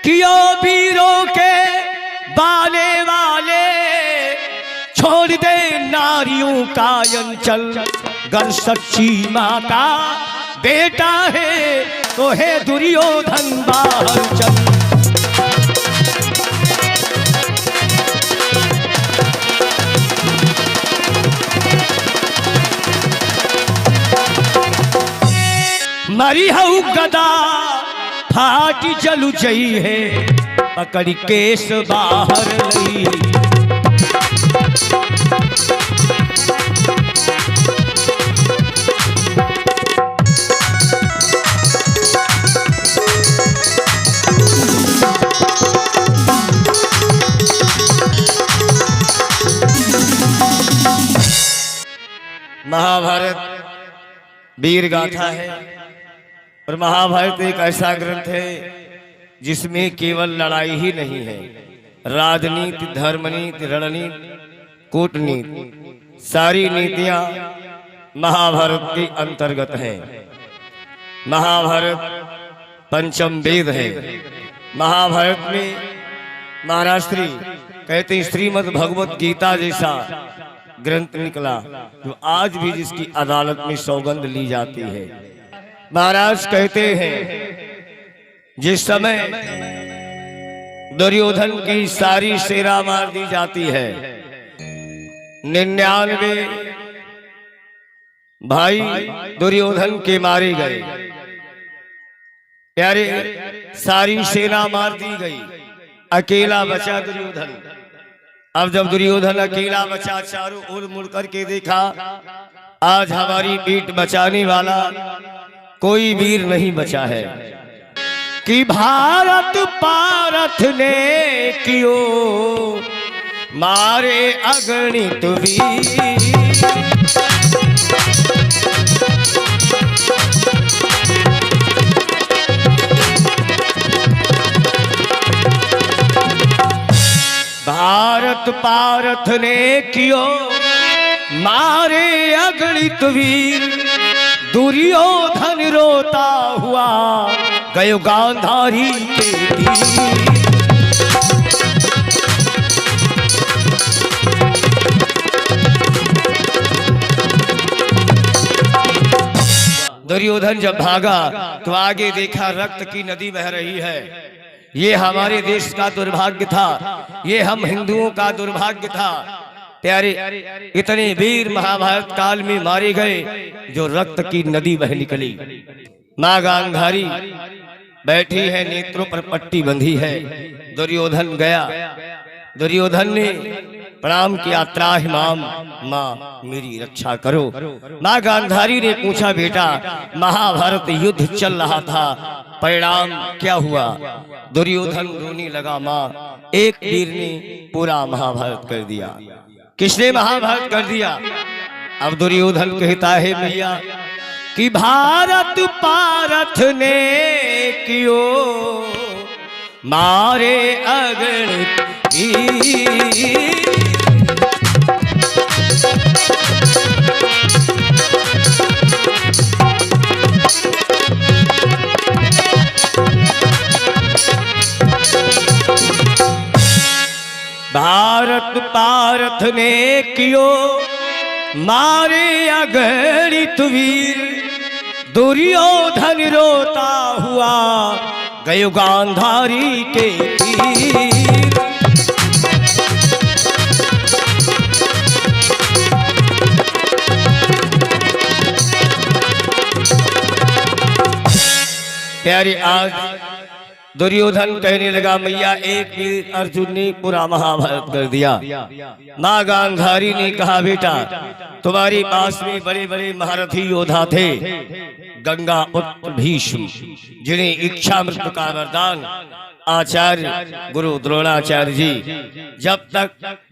कियो वीरों के बाले वाले, छोड़ दे नारियों का अंचल। गर सच्ची माँ का बेटा है तो है दुर्योधन बाहर चल। मरी हऊ गदा फाटी जलु जई है, पकड़ी केस बाहर लई। महाभारत वीर गाथा है और महाभारत एक ऐसा ग्रंथ है जिसमें केवल लड़ाई ही नहीं है, राजनीति, धर्मनीति, रणनीति, कूटनीति, सारी नीतियां महाभारत के अंतर्गत हैं। महाभारत पंचम वेद है। महाभारत में महाराज श्री कहते हैं श्रीमद् भगवत गीता जैसा ग्रंथ निकला जो आज भी जिसकी अदालत में सौगंध ली जाती है। महाराज कहते हैं जिस समय दुर्योधन की सारी सेना मार दी जाती है, 99 भाई दुर्योधन के मारे गए, प्यारे सारी सेना मार दी गई, अकेला बचा दुर्योधन। अब जब दुर्योधन अकेला बचा, चारों ओर मुड़ करके देखा, आज हमारी पीठ बचाने वाला कोई वीर नहीं बचा है। कि भारत पारथ ने कियो मारे अगणित वीर। भारत पारथ ने कियो मारे अगणित वीर, दुर्योधन रोता हुआ गयो गांधारी के तीर। दुर्योधन जब भागा तो आगे देखा रक्त की नदी बह रही है। ये हमारे देश का दुर्भाग्य था, ये हम हिंदुओं का दुर्भाग्य था। प्यारे इतने वीर महाभारत काल में मारे गए जो रक्त की नदी बह निकली। मां गांधारी बैठी है, नेत्रों पर पट्टी बंधी है। दुर्योधन गया, दुर्योधन ने प्रणाम किया, त्राहि माम, मां मेरी रक्षा करो। मां गांधारी ने पूछा, बेटा महाभारत युद्ध चल रहा था, परिणाम क्या हुआ? दुर्योधन रोने लगा, मां एक वीर ने पूरा महाभारत कर दिया। किसने महाभारत कर दिया? अब दुर्योधन कहता है भैया कि भारत पारथ ने कियो मारे अगणित वीर। भारत पारथ ने कियो मारे अगणित वीर, दुर्योधन रोता हुआ गयो गांधारी के तीर। प्यारे आज दुर्योधन कहने लगा, मैया एक वीर अर्जुन ने पूरा महाभारत कर दिया। मां गांधारी ने कहा, बेटा तुम्हारे पास में बड़े बड़े महारथी योद्धा थे, गंगा पुत्र भीष्म, जिन्हें इच्छा मृत्यु का वरदान आचार्य गुरु द्रोणाचार्य जी, जब तक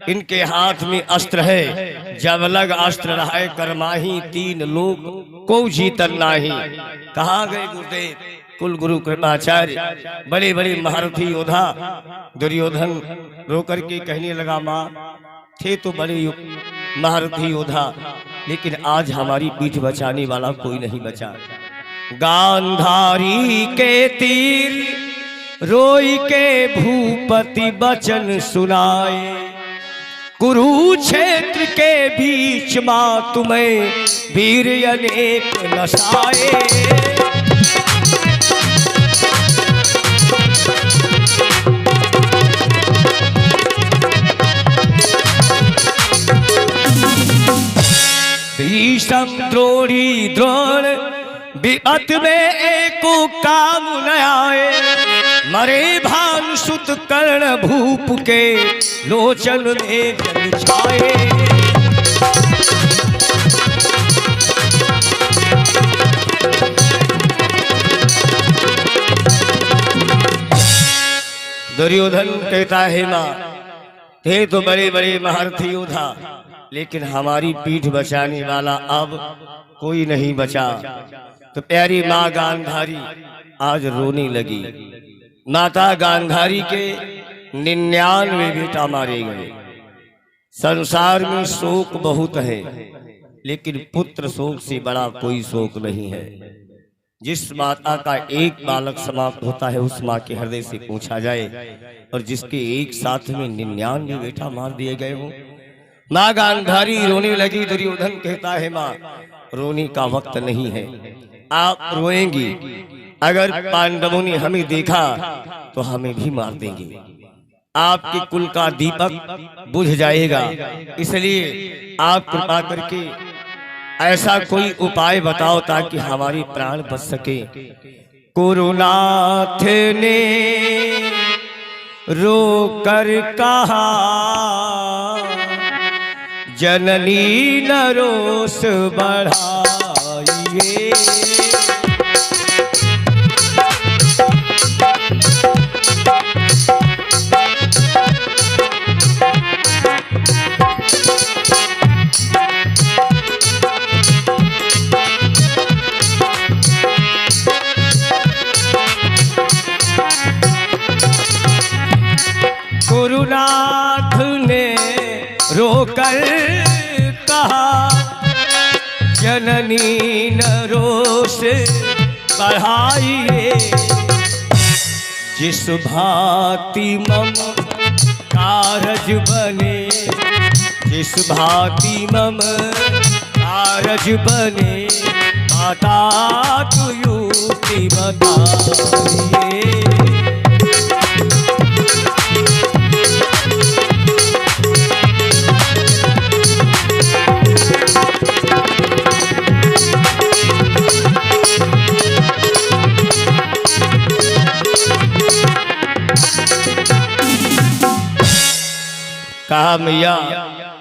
इनके हाथ में अस्त्र है, जब लग अस्त्र रहे करमाही, तीन लोग को जीतन नाही। कहाँ गए गुरुदेव? कुल गुरु कृपाचार्य, बड़े बड़े महारथी योद्धा। दुर्योधन रोकर के कहने लगा, माँ थे तो बड़े महारथी योद्धा, लेकिन आज हमारी पीठ बचाने वाला कोई नहीं बचा। गांधारी के तीर रोई के भूपति बचन सुनाए, कुरुक्षेत्र के बीच मां तुम्हें वीर अनेक नसाए। भीषम द्रोणी द्रोण विपत में एको काम न आए, मरे भानुसुत कर्ण भूप के लोचन में जल छाए। दुर्योधन कहता है मां, थे तो बड़े बड़े महारथी योद्धा, लेकिन हमारी पीठ बचाने वाला अब कोई नहीं बचा। तो प्यारी माँ गांधारी आज रोने लगी। माता गांधारी के 99 बेटा मारे गए। संसार में शोक बहुत है, लेकिन पुत्र शोक से बड़ा कोई शोक नहीं है। जिस माता का एक बालक समाप्त होता है, उस माँ के हृदय से पूछा जाए, और जिसके एक साथ में 99 बेटा मार दिए गए हो। माँ गांधारी रोने लगी। दुर्योधन कहता है माँ, रोने का वक्त नहीं है, आप रोएंगी। अगर पांडवों ने हमें देखा तो हमें भी मार देंगे, आपके कुल का दीपक बुझ जाएगा। इसलिए आप कृपा करके ऐसा कोई उपाय बताओ ताकि हमारी प्राण बच सके। कुरुनाथ ने रो कर कहा, जननी न रोष बढ़ाइए। गुरुनाथ ने रोकर कहा, जननी न रोष बढ़ाइए। जिस भांति मम कारज बने, जिस भांति मम कारज बने, माता तू युक्ति बताइए। कहा मैया,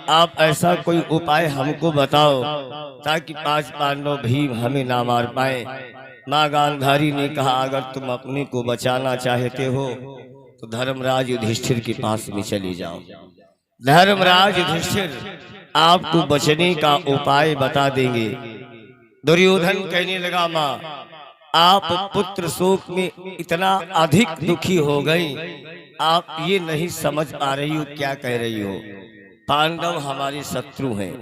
आप ऐसा कोई उपाय हमको बताओ ताकि 5 पांडव भी हमें ना मार पाए। माँ गांधारी ने कहा, अगर तुम अपने को बचाना चाहते हो तो धर्मराज युधिष्ठिर के पास में चले जाओ। धर्मराज युधिष्ठिर आपको बचने का उपाय बता देंगे। दुर्योधन कहने लगा, माँ आप पुत्र शोक में इतना अधिक दुखी हो गई, आप ये नहीं समझ पा रही हो क्या कह रही हो। पांडव हमारे शत्रु हैं,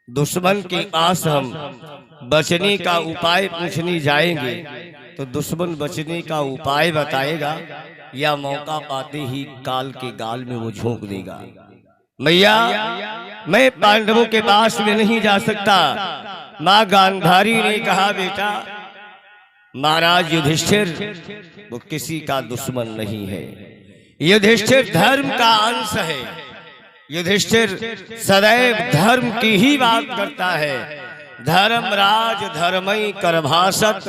दुश्मन के पास हम बचने का उपाय पूछने जाएंगे तो दुश्मन बचने का उपाय बताएगा या मौका पाते ही काल के गाल में वो झोंक देगा। मैया मैं पांडवों के पास में नहीं जा सकता। माँ गांधारी ने कहा, बेटा महाराज युधिष्ठिर वो किसी का दुश्मन नहीं है। युधिष्ठिर धर्म का अंश है। युधिष्ठिर सदैव धर्म की ही बात करता है। धर्मराज धर्मई करभासत,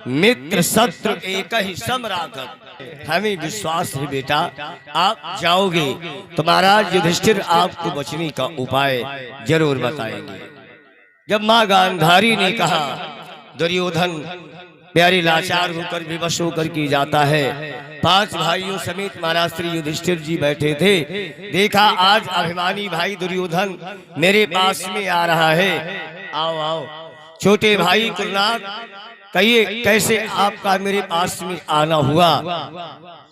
मित्र शत्रु एक ही सम राखत। हमें विश्वास है बेटा आप जाओगे तो महाराज युधिष्ठिर आपको बचने का उपाय जरूर बताएंगे। जब माँ गांधारी ने कहा, दुर्योधन प्यारी लाचार होकर विवश होकर की जाता है। 5 भाइयों समेत महाराज श्री युधिष्ठिर जी बैठे थे। देखा आज अभिमानी भाई दुर्योधन मेरे पास में आ रहा है। आओ आओ छोटे भाई कुरुनाथ, कहिए कैसे आपका मेरे पास में आना हुआ।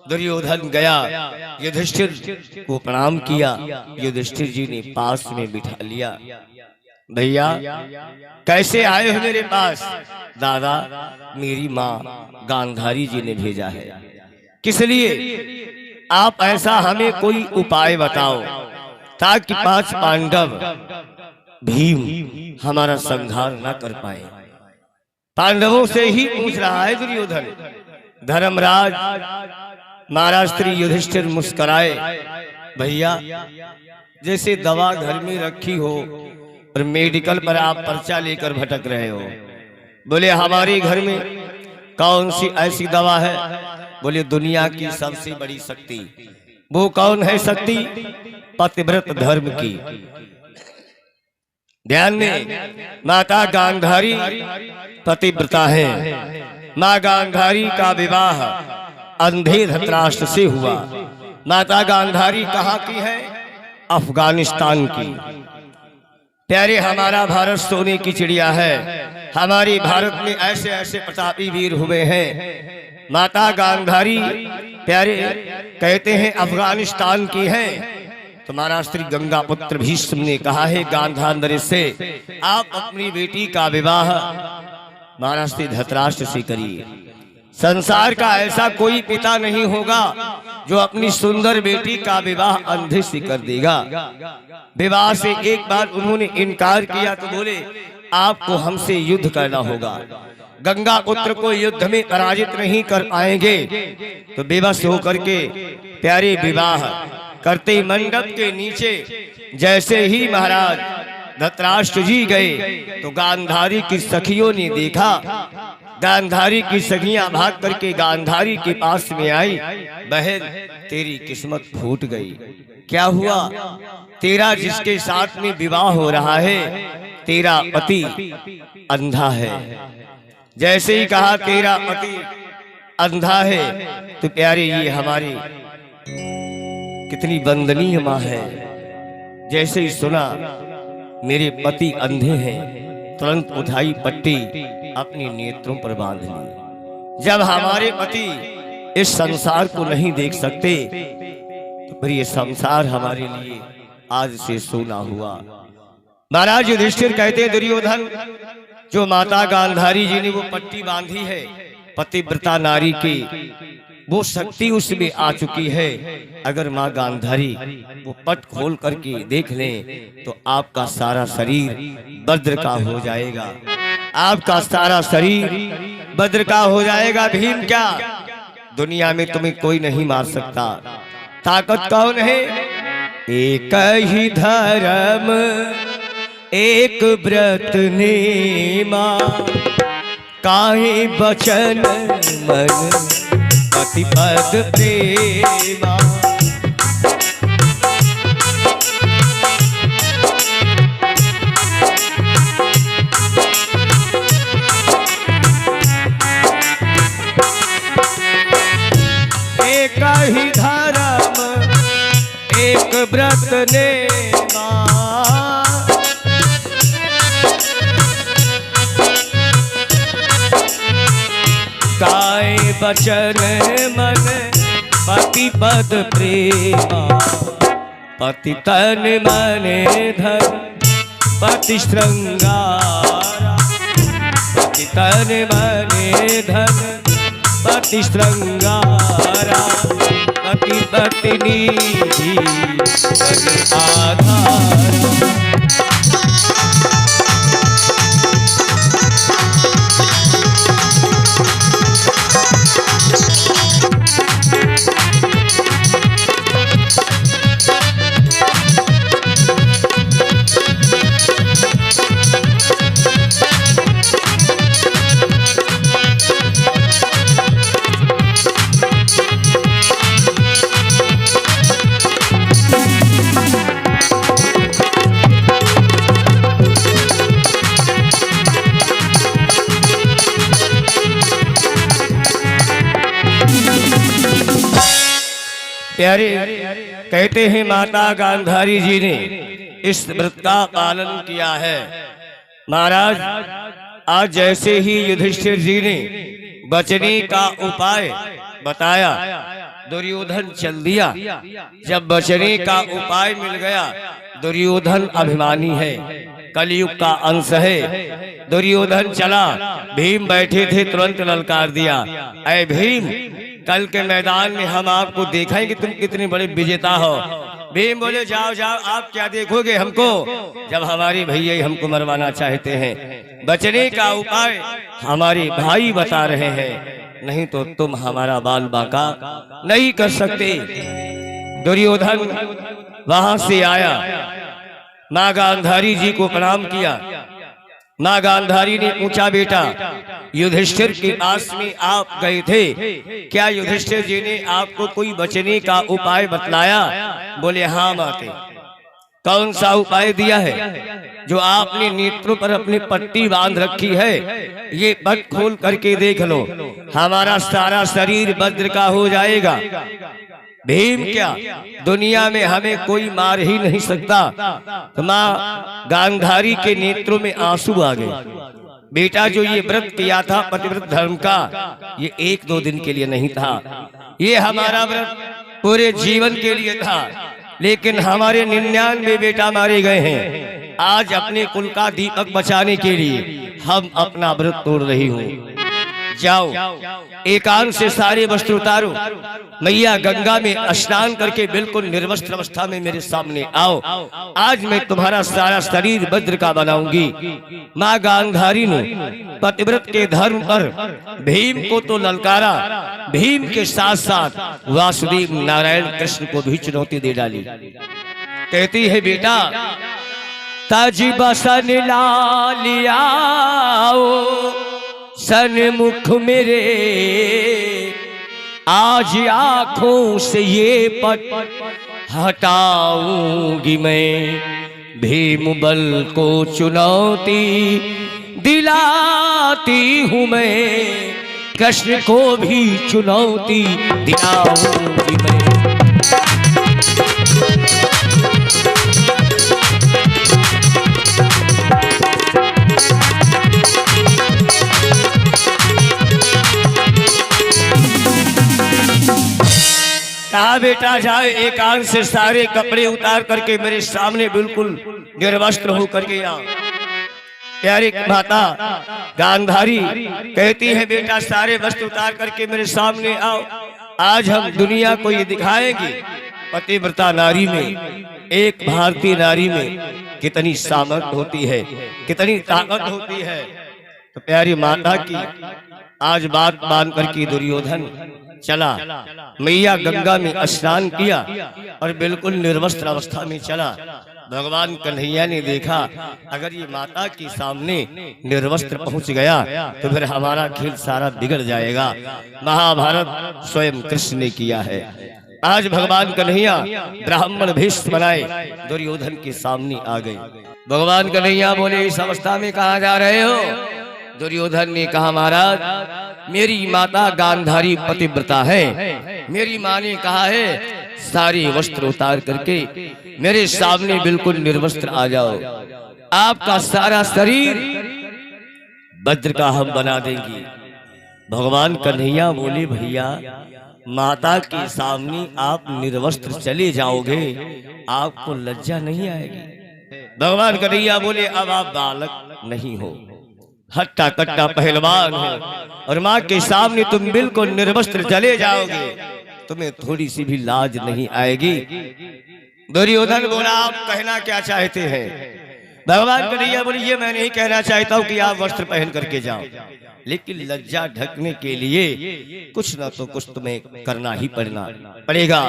दुर्योधन गया, युधिष्ठिर को प्रणाम किया। युधिष्ठिर जी ने पास में बिठा लिया। भैया कैसे आए हो मेरे पास? दादा मेरी माँ गांधारी जी ने भेजा है। किस लिए? आप ऐसा हमें कोई उपाय बताओ ताकि 5 पांडव भीम हमारा संहार न कर पाए। पांडवों से ही पूछ रहा है दुर्योधन। धर्मराज महाराज श्री युधिष्ठिर मुस्कुराए, भैया जैसे दवा घर में रखी हो और मेडिकल पर आप पर्चा लेकर भटक रहे हो। बोले हमारे घर में कौन सी ऐसी दवा है? बोले दुनिया की सबसे बड़ी शक्ति। वो कौन है शक्ति? पतिव्रत धर्म की। ध्यान में, माता गांधारी पतिव्रता है। माँ गांधारी का विवाह अंधे धृतराष्ट्र से हुआ। माता गांधारी कहाँ की है? अफगानिस्तान की। प्यारे, हमारा भारत सोने की चिड़िया है। हमारे भारत में ऐसे ऐसे प्रतापी वीर हुए हैं। माता गांधारी प्यारे कहते हैं अफगानिस्तान की है। तो महाराज श्री गंगा पुत्र भीष्म ने कहा है गांधार से आप अपनी बेटी का विवाह महाराज श्री धृतराष्ट्र से करिए। संसार का ऐसा कोई पिता नहीं होगा जो अपनी सुंदर बेटी का विवाह अंधे से कर देगा। विवाह से एक बार उन्होंने इनकार किया तो बोले आपको हमसे युद्ध करना होगा। गंगा पुत्र को युद्ध में पराजित नहीं कर पाएंगे। तो बेबस होकर के प्यारे विवाह करते मंडप के नीचे जैसे ही महाराज धृतराष्ट्र जी गए तो गांधारी की सखियों ने देखा। गांधारी की सखियां भाग करके गांधारी के पास में आई। बहन तेरी किस्मत फूट गई। क्या हुआ? तेरा जिसके साथ में विवाह हो रहा है तेरा पति अंधा है। जैसे ही कहा तेरा पति अंधा है तो प्यारे ये हमारी कितनी वंदनीय माँ है। जैसे ही सुना मेरे पति अंधे हैं तुरंत उठाई पट्टी अपने नेत्रों पर बांध ली। जब हमारे पति इस संसार को नहीं देख सकते तो फिर ये संसार हमारे लिए आज से सोना हुआ। महाराज युधिष्ठिर कहते दुर्योधन जो माता गांधारी जी ने वो पट्टी बांधी है पतिव्रता नारी की वो शक्ति उसमें आ चुकी है। अगर माँ गांधारी वो पट खोल करके देख लें तो आपका सारा शरीर वज्र का हो जाएगा। आपका सारा शरीर वज्र का हो जाएगा। भीम क्या दुनिया में तुम्हें कोई नहीं मार सकता। ताकत कौन है? एक ही धर्म एक व्रत नेमा काहे बचन मन पतिपद प्रेमा। एक ही धर्म एक व्रत नेमा काय बचन मन पतिपद प्रेमा। पति तन मन धन पति श्रृंगारा। पति तन मन धन पति श्रृंगारा। पति पत्नी आधार। प्यारे कहते हैं माता गांधारी जी ने इस व्रत का पालन किया है। महाराज आज जैसे ही युधिष्ठिर जी ने बचने का उपाय बताया दुर्योधन चल दिया। जब बचने का उपाय मिल गया दुर्योधन अभिमानी है कलयुग का अंश है। दुर्योधन चला, भीम बैठे थे, तुरंत ललकार दिया, ऐ भीम, कल के मैदान में हम आपको दिखाएं कि तुम कितने बड़े विजेता हो। भीम बोले, जाओ जाओ, आप क्या देखोगे हमको, जब हमारे भैया ही हमको मरवाना चाहते हैं। बचने का उपाय हमारे भाई बता रहे हैं, नहीं तो तुम हमारा बाल बांका नहीं कर सकते। दुर्योधन वहां से आया, माँ गांधारी जी को प्रणाम किया। माँ गांधारी ने पूछा, बेटा युधिष्ठिर के पास में आप गए थे, क्या युधिष्ठिर जी ने आपको कोई बचने का उपाय बतलाया? बोले, हाँ माते। कौन सा उपाय दिया है? जो आपने नेत्रों पर अपनी पट्टी बांध रखी है, ये पट खोल करके देख लो, हमारा सारा शरीर वज्र का हो जाएगा। भीम, क्या दुनिया में हमें कोई मार ही नहीं सकता? तो माँ गांधारी के नेत्रों में आंसू आ गए। बेटा, जो ये व्रत किया था पतिव्रत धर्म का, ये 1-2 दिन के लिए नहीं था, ये हमारा व्रत पूरे जीवन के लिए था। लेकिन हमारे 99 बेटा मारे गए हैं, आज अपने कुल का दीपक बचाने के लिए हम अपना व्रत तोड़ रही हूँ। जाओ, एकांत से सारे वस्त्र उतारो, मैया गंगा में स्नान करके बिल्कुल निर्वस्त्र अवस्था में मेरे सामने आओ। आज मैं तुम्हारा सारा शरीर वज्र का बनाऊंगी। माँ गांधारी ने पतिव्रत के धर्म पर भीम को तो ललकारा, भीम के साथ साथ वासुदेव नारायण कृष्ण को भी चुनौती दे डाली। कहती है, बेटा ताजी बसन लालियाओ सन्मुख मेरे, आज आंखों से ये पट हटाऊंगी मैं, भीम बल को चुनौती दिलाती हूँ मैं, कृष्ण को भी चुनौती दिलाऊंगी मैं। कहा, बेटा जाओ, एकांत से सारे कपड़े उतार करके मेरे सामने बिल्कुल निर्वस्त्र होकर के आओ। प्यारी माता गांधारी कहती है, बेटा सारे वस्त्र उतार करके मेरे सामने आओ। आज हम दुनिया को ये दिखाएंगे, पतिव्रता नारी में, एक भारतीय नारी में कितनी सामर्थ्य होती है, कितनी ताकत होती है। तो प्यारी माता की आज बात मान करके दुर्योधन चला, मैया गंगा में स्नान किया और बिल्कुल निर्वस्त्र अवस्था में चला। भगवान कन्हैया ने देखा, अगर ये माता के सामने निर्वस्त्र पहुंच गया तो फिर हमारा खेल सारा बिगड़ जाएगा। महाभारत स्वयं कृष्ण ने किया है। आज भगवान कन्हैया ब्राह्मण भेष बनाए दुर्योधन के सामने आ गए। भगवान कन्हैया बोले, इस अवस्था में कहाँ जा रहे हो? दुर्योधन ने कहा, महाराज मेरी माता गांधारी पतिव्रता है, मेरी माँ ने कहा है सारे वस्त्र उतार करके मेरे सामने बिल्कुल निर्वस्त्र आ जाओ, आपका सारा शरीर वज्र का हम बना देंगे। भगवान कन्हैया बोले, भैया माता के सामने आप निर्वस्त्र चले जाओगे, आपको लज्जा नहीं आएगी? भगवान कन्हैया बोले, अब आप बालक नहीं हो, हट्टा कट्टा पहलवान हो और माँ के सामने तुम बिल्कुल निर्वस्त्र चले जाओगे, तुम्हें थोड़ी सी भी लाज नहीं आएगी। दुर्योधन बोला, आप कहना क्या चाहते हैं? भगवान कन्हैया बोले, ये मैं नहीं कहना चाहता हूँ कि आप वस्त्र पहन करके जाओ, लेकिन लज्जा ढकने के लिए कुछ ना तो कुछ तुम्हें करना ही पड़ेगा।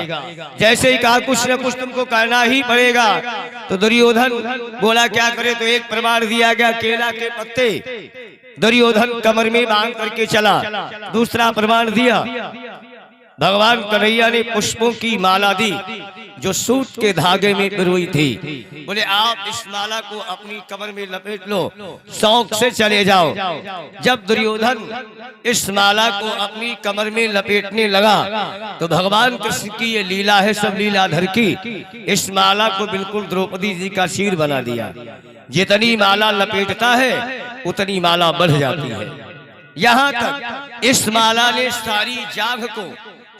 जैसे ही कहा कुछ ना कुछ तुमको करना ही पड़ेगा। तो दुर्योधन बोला, क्या करे? तो एक प्रमाण दिया गया, केला के पत्ते दुर्योधन कमर में बांध करके चला। दूसरा प्रमाण दिया, भगवान कन्हैया ने पुष्पों की माला दी जो सूत के धागे में पिरोई थी। बोले, आप इस माला को अपनी कमर में लपेट लो, शौक से चले जाओ। जब दुर्योधन इस माला को अपनी कमर में लपेटने लगा तो भगवान कृष्ण की ये लीला है, सब लीलाधर की, इस माला को बिल्कुल द्रौपदी जी का सिर बना दिया। जितनी माला लपेटता है उतनी माला बढ़ जाती है। यहाँ तक इस माला ने सारी जांघ को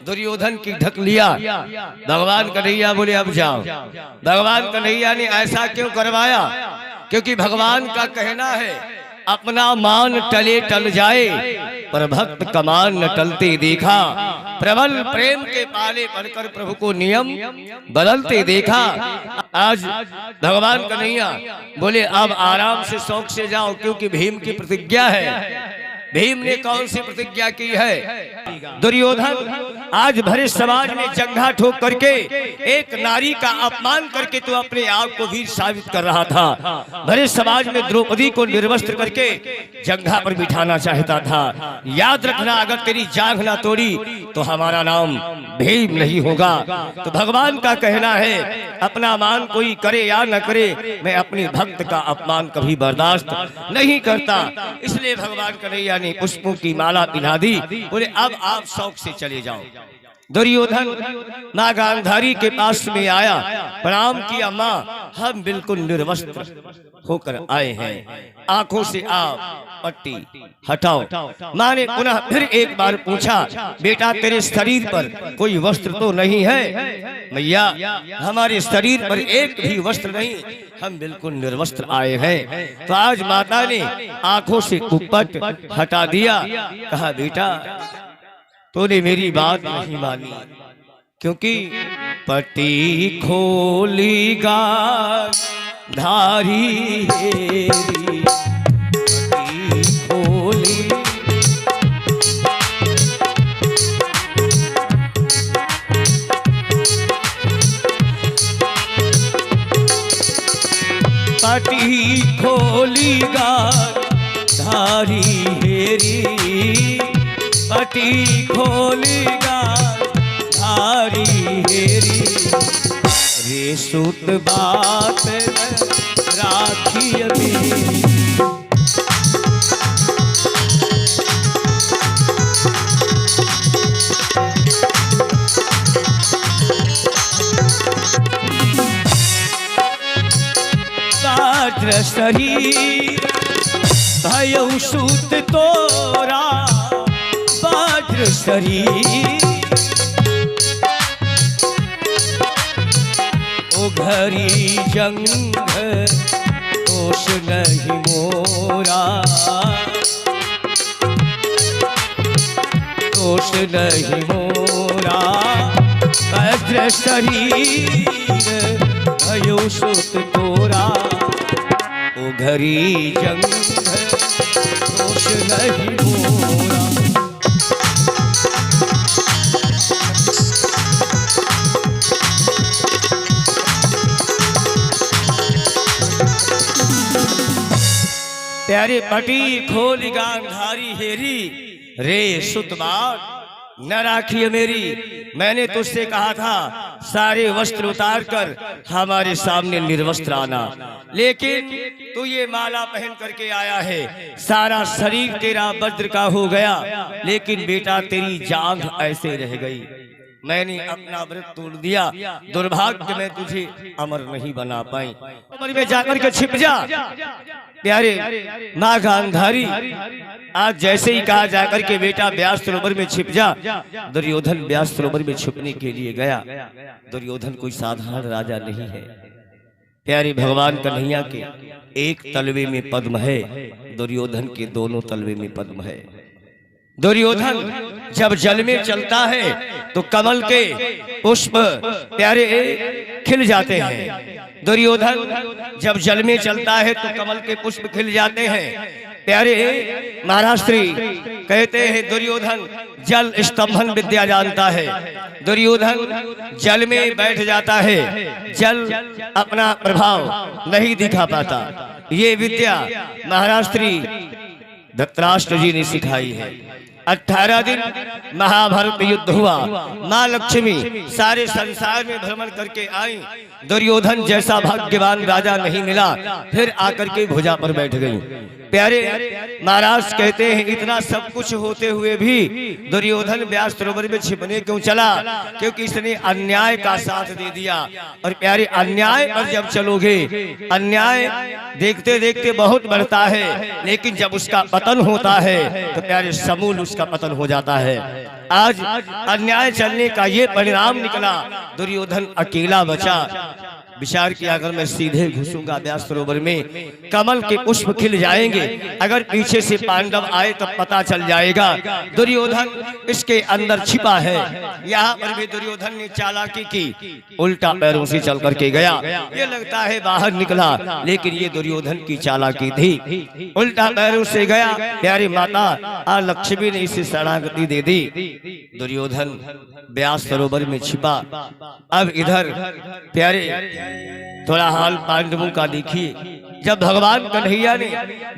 दुर्योधन की ढक लिया। भगवान कन्हैया बोले, अब जाओ। भगवान कन्हैया ने ऐसा क्यों करवाया क्योंकि भगवान का कहना है अपना मान टले टल जाए पर भक्त का मान न टलते देखा। प्रबल प्रेम के पाले पढ़कर प्रभु को नियम बदलते देखा। आज भगवान कन्हैया बोले अब आराम से शौक से जाओ, क्योंकि भीम की प्रतिज्ञा है। भीम ने कौन सी प्रतिज्ञा की है? दुर्योधन आज भरे समाज में जंघा ठोक करके एक नारी का अपमान करके तो अपने आप को वीर साबित कर रहा था। भरे समाज में द्रौपदी को निर्वस्त्र करके जंघा पर बिठाना चाहता था। याद रखना, अगर तेरी जांघ ना तोड़ी तो हमारा नाम भीम नहीं होगा। तो भगवान का कहना है अपना मान कोई करे या न करे, मैं अपने भक्त का अपमान कभी बर्दाश्त नहीं करता। इसलिए भगवान कन्हैया ने पुष्पों की माला पिला दी। बोले अब आप शौक से चले जाओ। दुर्योधन माँ गांधारी के पास में आया, प्रणाम किया, माँ हम बिल्कुल निर्वस्त्र होकर आए हैं, आंखों से आप पट्टी हटाओ। माँ ने पुनः फिर एक बार पूछा, बेटा तेरे शरीर पर कोई वस्त्र तो नहीं है? मैया हमारे शरीर पर एक भी वस्त्र नहीं, हम बिल्कुल निर्वस्त्र आए हैं। तो आज माता ने आंखों से कुपट हटा दिया। कहा बेटा तूने मेरी बात नहीं मानी, क्योंकि पट्टी खोली गांधारी हेरी, पट्टी खोली पट्टी खोली गांधारी हेरी, पट्टी खोली गांधारी हेरी, रे सुत बात राखी मेरी। शरीर भयउ सूत तोरा, वज्र शरीर ओ घरी जंग दोष नहीं मोरा, दोष नहीं मोरा। वज्र शरीर भयउ सूत तोरा, ओ घरी जंग दोष नहीं मोरा। प्यारे पटी खोल गांधारी हेरी, रे सुत बात न राखिए मेरी। मैंने तुझसे कहा था सारे वस्त्र उतार कर हमारे सामने निर्वस्त्र आना, लेकिन तू ये माला पहन करके आया है, सारा शरीर तेरा वज्र का हो गया, लेकिन बेटा तेरी जांघ ऐसे रह गई। मैंने अपना व्रत तोड़ दिया, दुर्भाग्य में तुझे अमर नहीं बना पाई। अमर में जाकर के छिप जा। प्यारे माँ गांधारी आज जैसे ही कहा जाकर के बेटा व्यास सरोवर में छिप जा, दुर्योधन व्यास सरोवर में छुपने के लिए गया। दुर्योधन कोई साधारण राजा नहीं है। प्यारे भगवान कन्हैया के एक तलवे में पद्म है, दुर्योधन के दोनों तलवे में पद्म है। दुर्योधन जब जल में चलता है तो कमल के पुष्प प्यारे खिल जाते हैं। दुर्योधन जब जल में चलता है तो कमल के पुष्प खिल जाते हैं। प्यारे महाराष्ट्री कहते हैं दुर्योधन जल स्तंभन विद्या जानता है। दुर्योधन जल में बैठ जाता है, जल अपना प्रभाव नहीं दिखा पाता। ये विद्या महाराष्ट्री धृतराष्ट्र जी ने सिखाई है। 18 दिन महाभारत युद्ध हुआ, माँ लक्ष्मी सारे संसार में भ्रमण करके आई। दुर्योधन जैसा भाग्यवान राजा नहीं मिला, फिर आकर के भुजा पर बैठ गई। प्यारे महाराज कहते हैं इतना सब कुछ होते हुए भी दुर्योधन व्यास सरोवर में छिपने क्यों चला? क्योंकि इसने अन्याय का साथ दे दिया। और प्यारे अन्याय पर जब चलोगे, अन्याय देखते देखते बहुत बढ़ता है, लेकिन जब उसका पतन होता है तो प्यारे समूल उसका पतन हो जाता है। आज अन्याय चलने का ये परिणाम निकला, दुर्योधन अकेला बचा। विचार किया, अगर मैं सीधे घुसूंगा व्यास सरोवर में कमल के पुष्प खिल जाएंगे, अगर पीछे से पांडव आए तो पता चल जाएगा दुर्योधन इसके अंदर छिपा है। यहाँ पर भी दुर्योधन ने चालाकी की, उल्टा पैरों से चल करके गया। ये लगता है बाहर निकला, लेकिन ये दुर्योधन की चालाकी थी, उल्टा पैरों से गया। प्यारी माता लक्ष्मी ने इसे शरणागति दे दी। दुर्योधन व्यास सरोवर में छिपा। अब इधर प्यारे थोड़ा हाल पांडवों का देखिए, जब भगवान कन्हैया ने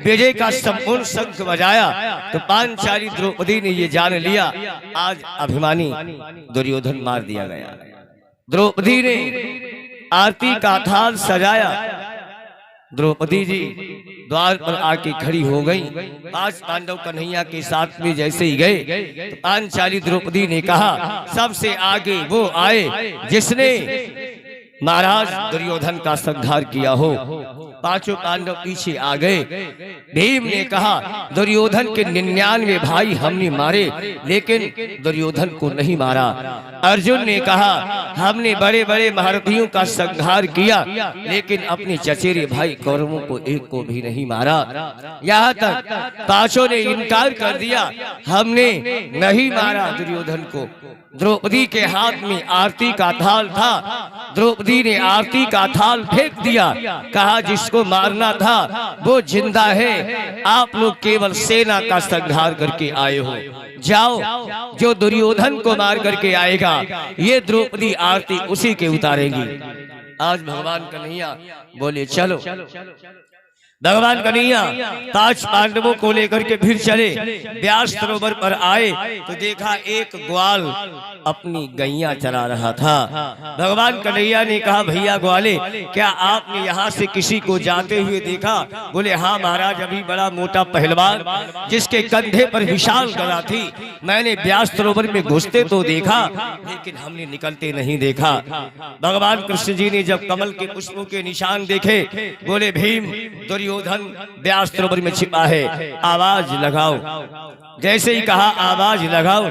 विजय का संपूर्ण शंख बजाया तो पांचाली द्रौपदी ने ये जान लिया आज अभिमानी दुर्योधन मार दिया गया। द्रौपदी ने आरती का थाल सजाया। द्रौपदी जी द्वार पर आके खड़ी हो गई। पांच पांडव कन्हैया के साथ में जैसे ही गए तो पांचाली द्रौपदी ने कहा सबसे आगे वो आए जिसने महाराज दुर्योधन का संहार किया हो। पांचों पांडव पीछे आ गए। भीम ने कहा दुर्योधन के 99 भाई हमने मारे, लेकिन दुर्योधन को नहीं मारा। अर्जुन ने कहा हमने बड़े बड़े महारथियों का संहार किया, लेकिन अपने चचेरे भाई कौरवों को एक को भी नहीं मारा। यहाँ तक पांचों ने इनकार कर दिया, हमने नहीं मारा दुर्योधन को। द्रौपदी के हाथ में आरती का थाल था। द्रौपदी ने आरती का थाल फेंक दिया, कहा जिसको मारना था वो जिंदा है, आप लोग केवल सेना का संहार करके आए हो, जाओ जो दुर्योधन को मार करके आएगा ये द्रौपदी आरती उसी के उतारेगी। आज भगवान कन्हैया बोले चलो। भगवान कन्हैया पांच पांडवों को लेकर के फिर चले। व्यास सरोवर पर आए तो देखा एक ग्वाल अपनी गैया चरा रहा था। भगवान कन्हैया ने कहा भैया ग्वाले, क्या आपने यहाँ से किसी को जाते हुए देखा? बोले हाँ महाराज, अभी बड़ा मोटा पहलवान जिसके कंधे पर विशाल गदा थी, मैंने व्यास सरोवर में घुसते तो देखा, लेकिन हमने निकलते नहीं देखा। भगवान कृष्ण जी ने जब कमल के पुष्पों के निशान देखे, बोले भीम दुर्योधन व्यास सरोवर में छिपा है, आवाज लगाओ। जैसे ही कहा आवाज लगाओ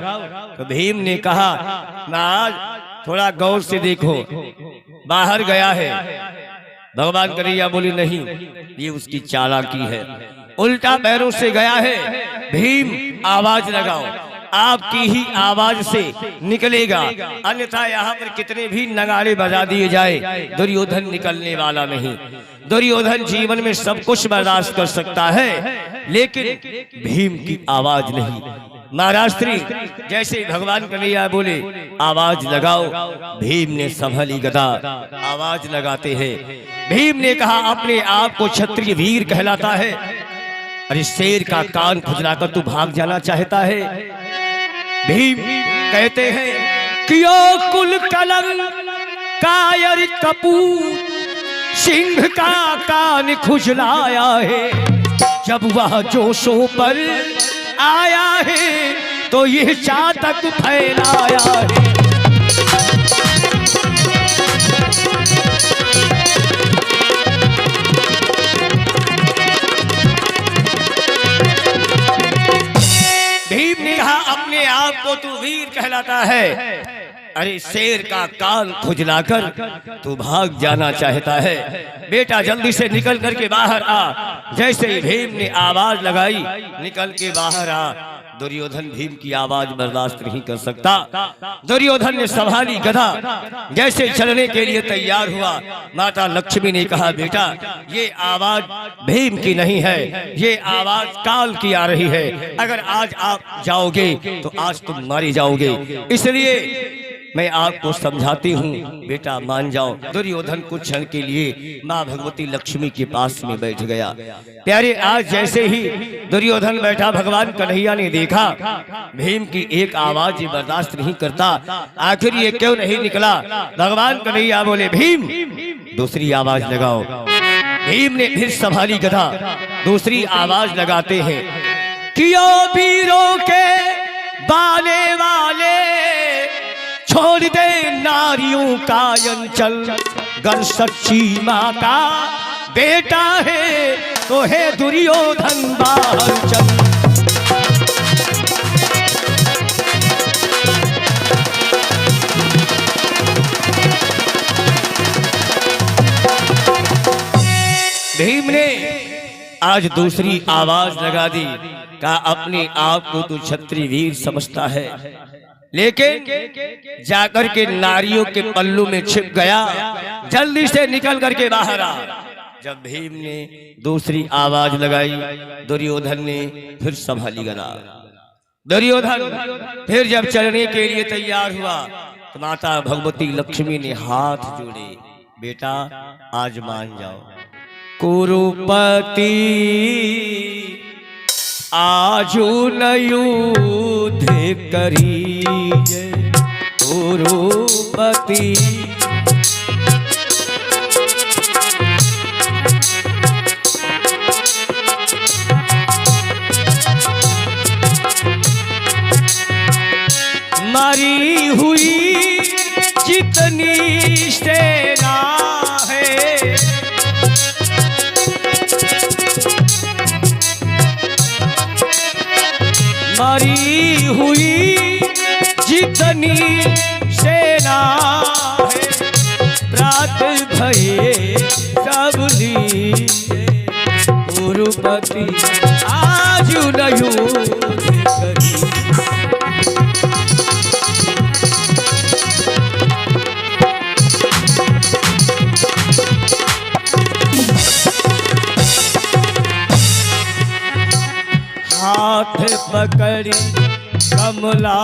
तो भीम ने कहा महाराज थोड़ा गौर से देखो, बाहर गया है। भगवान कन्हैया बोले नहीं, ये उसकी चालाकी है, उल्टा पैरों से गया है। भीम आवाज लगाओ, आपकी ही आवाज से निकलेगा, अन्यथा यहाँ पर कितने भी नगाड़े बजा दिए जाए दुर्योधन निकलने वाला नहीं। दुर्योधन जीवन में सब कुछ बर्दाश्त कर सकता है, लेकिन भीम की आवाज नहीं। महाराष्ट्री जैसे भगवान कन्हैया बोले आवाज लगाओ, भीम ने संभली गदा आवाज लगाते हैं। भीम ने कहा अपने आप को क्षत्रिय वीर कहलाता है, अरे शेर का कान खुजलाकर तू भाग जाना चाहता है। भीम कहते हैं कियो कुल कलम कायर कपूर, सिंह का कान खुजलाया है, जब वह जोशों पर आया है तो ये चातक फैलाया है। भीम ने कहा अपने आप को तू वीर कहलाता है, अरे शेर का कान खुजलाकर तू भाग जाना चाहता है, बेटा जल्दी से निकल करके बाहर आ। जैसे ही भीम ने आवाज लगाई निकल के बाहर आ। दुर्योधन भीम की आवाज बर्दाश्त नहीं कर सकता। दुर्योधन ने संभाली गदा, जैसे चलने के लिए तैयार हुआ। माता लक्ष्मी ने कहा बेटा ये आवाज भीम की नहीं है, ये आवाज काल की आ रही है, अगर आज आप जाओगे तो आज तुम मारे जाओगे, इसलिए मैं आपको समझाती हूँ बेटा मान जाओ। दुर्योधन कुछ क्षण के लिए माँ भगवती लक्ष्मी के पास में बैठ गया। प्यारे आज जैसे ही दुर्योधन बैठा, भगवान कन्हैया ने देखा भीम की एक आवाज बर्दाश्त नहीं करता, आखिर ये क्यों नहीं निकला। भगवान कन्हैया बोले भीम दूसरी आवाज लगाओ। भीम ने फिर संभाली गदा, दूसरी आवाज लगाते हैं कियो वीरों के बाले वाले, छोड़ दे नारियों का अंचल, गर सच्ची माँ का बेटा है तो है दुर्योधन बाहर चल। आज दूसरी आवाज लगा दी, कहा अपने आप को तो क्षत्रिय वीर समझता है, लेकिन जाकर के नारियों के पल्लू में छिप गया, जल्दी से निकल करके बाहर आ। जब भीम ने दूसरी आवाज लगाई, दुर्योधन ने फिर संभाली गदा। दुर्योधन फिर जब चलने के लिए तैयार हुआ तो माता भगवती लक्ष्मी ने हाथ जोड़े, बेटा आज मान जाओ। कुरुपति आजू न युद्ध करीजे, कुरुपति मरी हुई जितनी सेना है, मरी हुई जितनी सेना है, प्रात भये सब लीजे, कुरुपति आज न युद्ध करी। हाथ पकड़ी कमला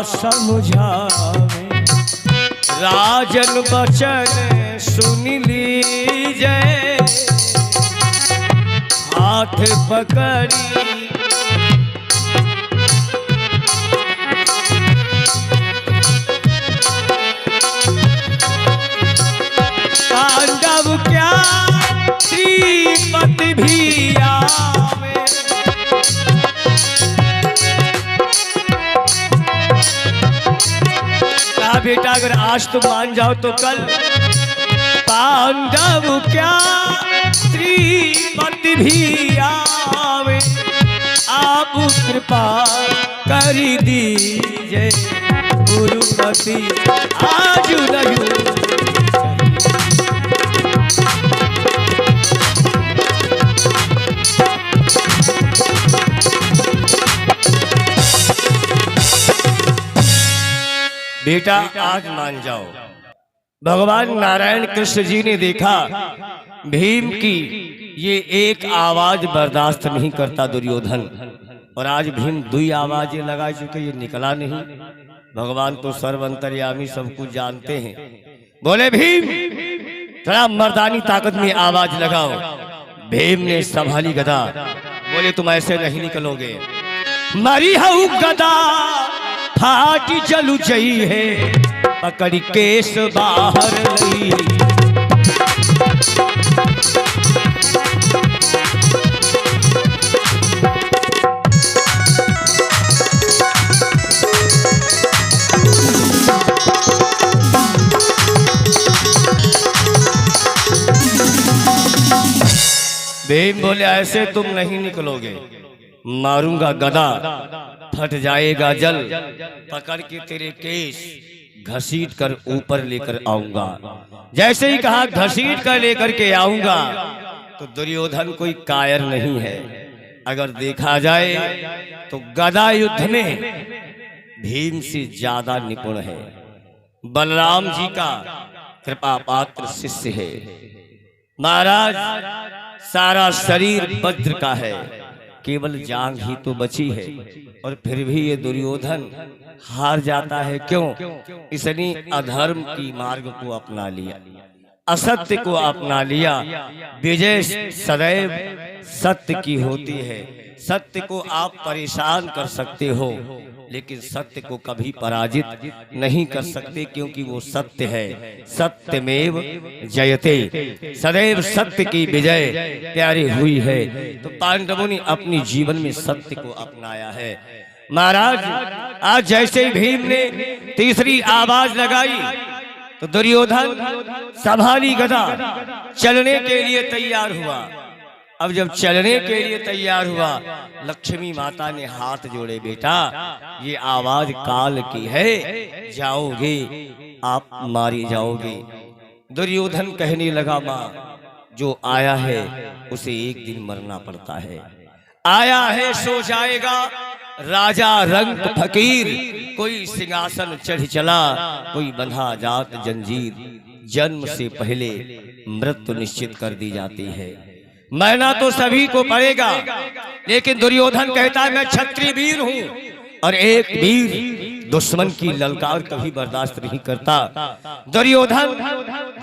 समझावे, राजन बचन सुन लीजे, हाथ पकड़ी पांडव क्या श्रीपति भी आवे, बेटा अगर आज तुम मान जाओ तो कल पांडव क्या श्रीपति भी आवे, आप कृपा कर दीजिए, गुरुपति आज नहीं। बेटा आज मान जाओ। भगवान नारायण कृष्ण जी ने देखा भीम की ये एक आवाज बर्दाश्त नहीं करता दुर्योधन, और आज भीम दुई आवाजें लगा चुके, ये निकला नहीं। भगवान तो सर्वंतर्यामी सब कुछ जानते हैं। बोले भीम थोड़ा मर्दानी ताकत में आवाज लगाओ। भीम ने संभाली गदा, बोले तुम ऐसे नहीं निकलोगे, मरी हूँ गदा फाटी चलू चई है, पकड़ी केस बाहर लई। भीम बोले ऐसे तुम नहीं निकलोगे, मारूंगा गदा, फट जाएगा जल, पकड़ के तेरे केस घसीट कर ऊपर लेकर आऊंगा। जैसे ही कहा घसीट कर लेकर के आऊंगा, तो दुर्योधन कोई कायर नहीं है। अगर देखा जाए तो गदा युद्ध में भीम से ज्यादा निपुण है। बलराम जी का कृपा पात्र शिष्य है। महाराज सारा शरीर वज्र का है, केवल जांघ ही तो बची है, और फिर भी ये दुर्योधन हार जाता है। क्यों? इसने अधर्म की मार्ग को अपना लिया, असत्य को अपना लिया। विजय सदैव सत्य की होती है। सत्य को आप परेशान कर सकते हो, लेकिन सत्य को कभी पराजित नहीं कर सकते, क्योंकि वो सत्य है। सत्यमेव जयते, सदैव सत्य की विजय प्यारी हुई है। तो पांडवों ने अपनी जीवन में सत्य को अपनाया है। महाराज आज जैसे ही भीम ने तीसरी आवाज लगाई तो दुर्योधन संभाली गदा, चलने के लिए तैयार हुआ। अब जब चलने के लिए तैयार हुआ, लक्ष्मी माता ने हाथ जोड़े, बेटा ये आवाज काल की है, जाओगे आप मारी जाओगे। दुर्योधन कहने लगा, माँ जो आया है उसे एक दिन मरना पड़ता है। आया है सो जाएगा, राजा रंग फकीर, कोई सिंहासन चढ़ चला, कोई बंधा जात जंजीर। जन्म से पहले मृत्यु निश्चित कर दी जाती है। मरना तो सभी को पड़ेगा, लेकिन दुर्योधन कहता है मैं क्षत्रिय वीर हूं और एक वीर दुश्मन की ललकार कभी बर्दाश्त नहीं करता। दुर्योधन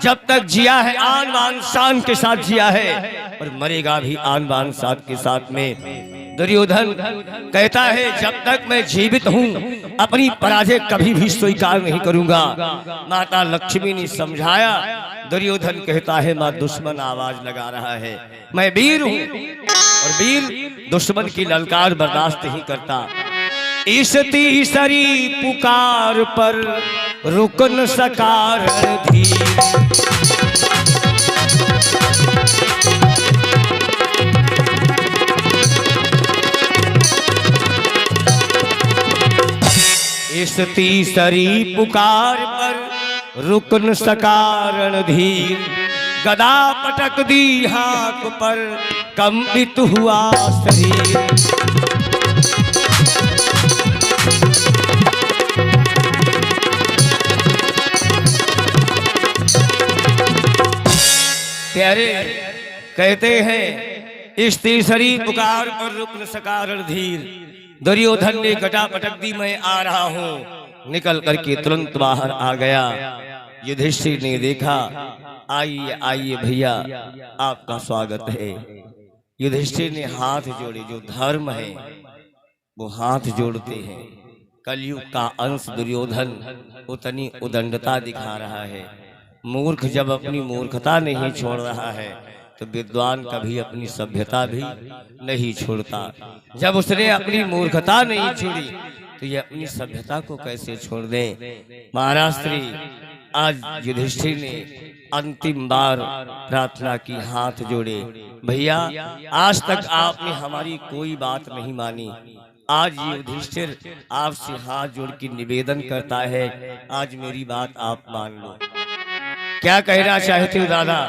जब तक जिया है आन बान शान के साथ जिया है और मरेगा भी आन बान शान के साथ में। दुर्योधन कहता है जब तक मैं जीवित हूं अपनी पराजय कभी भी स्वीकार नहीं करूंगा। माता लक्ष्मी ने समझाया। दुर्योधन कहता है मां दुश्मन आवाज लगा रहा है, मैं वीर हूं और वीर दुश्मन की ललकार बर्दाश्त नहीं करता। इस तीसरी पुकार पर रुक न सका रणधीर। इस तीसरी पुकार पर रुक न सका रणधीर। गदा पटक दी हाथ पर कंपित हुआ शरीर। प्यारे कहते हैं इस तीसरी पुकार पर रुक न सका रणधीर। दुर्योधन ने गदा पटक दी, मैं आ रहा हूं, निकल करके तुरंत बाहर आ गया। युधिष्ठिर ने देखा, आइए आइए भैया आपका स्वागत है। युधिष्ठिर ने हाथ जोड़े, जो धर्म है वो हाथ जोड़ते हैं। कलयुग का अंश दुर्योधन उतनी उदंडता दिखा रहा है। मूर्ख जब अपनी मूर्खता नहीं छोड़ रहा है तो विद्वान कभी अपनी सभ्यता भी नहीं छोड़ता। जब उसने अपनी मूर्खता नहीं छोड़ी तो ये अपनी सभ्यता को कैसे छोड़ दे। महाराष्ट्री आज युधिष्ठिर ने अंतिम बार प्रार्थना की, हाथ जोड़े, भैया आज तक आपने हमारी कोई बात नहीं मानी। आज युधिष्ठिर आपसे हाथ जोड़ के निवेदन करता है, आज मेरी बात आप मान लो। क्या कहना चाहते हो दादा?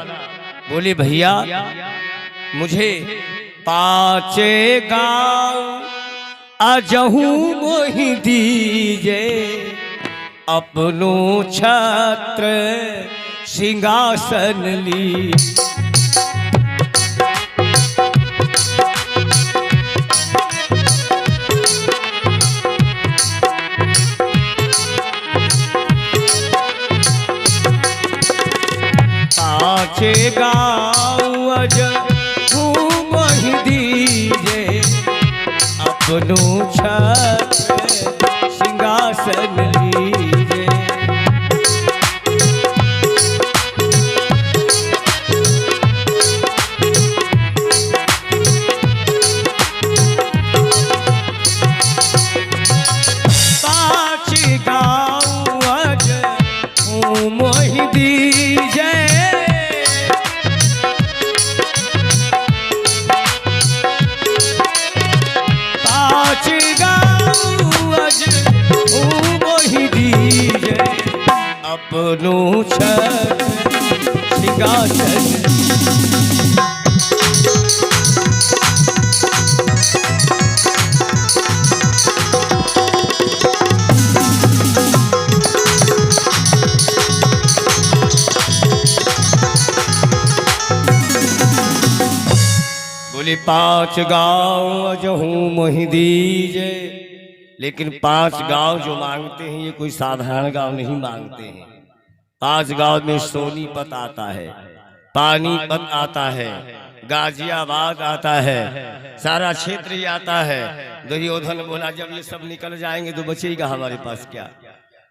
बोले भैया मुझे 5 गांव अजहू मोहि दीजे, अपनो छत्र सिंहासन ली। गाँव अजहू मोहि दीजे, अपनो छत्र सिंहासन लीजे। अपनो छत्र सिंहासन। बोले 5 गाँव अजहू मोहि दीजे, लेकिन 5 गांव जो मांगते हैं ये कोई साधारण गांव नहीं मांगते हैं। 5 गांव में सोनीपत आता है, पानीपत आता है, गाजियाबाद आता है, सारा क्षेत्र ही आता है। दुर्योधन बोला जब ये सब निकल जाएंगे तो बचेगा हमारे पास क्या?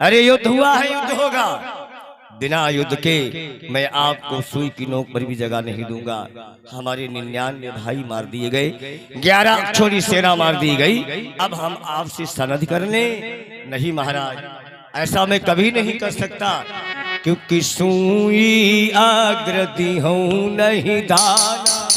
अरे युद्ध हुआ है, युद्ध होगा। बिना युद्ध के मैं आपको सुई की नोक पर भी जगह नहीं दूंगा। हमारे 99 भाई मार दिए गए, 11 छोटी सेना मार दी गई। अब हम आपसे सनद करने नहीं महाराज, ऐसा मैं कभी नहीं कर सकता, क्योंकि सुई आग्रती हूं नहीं दाना।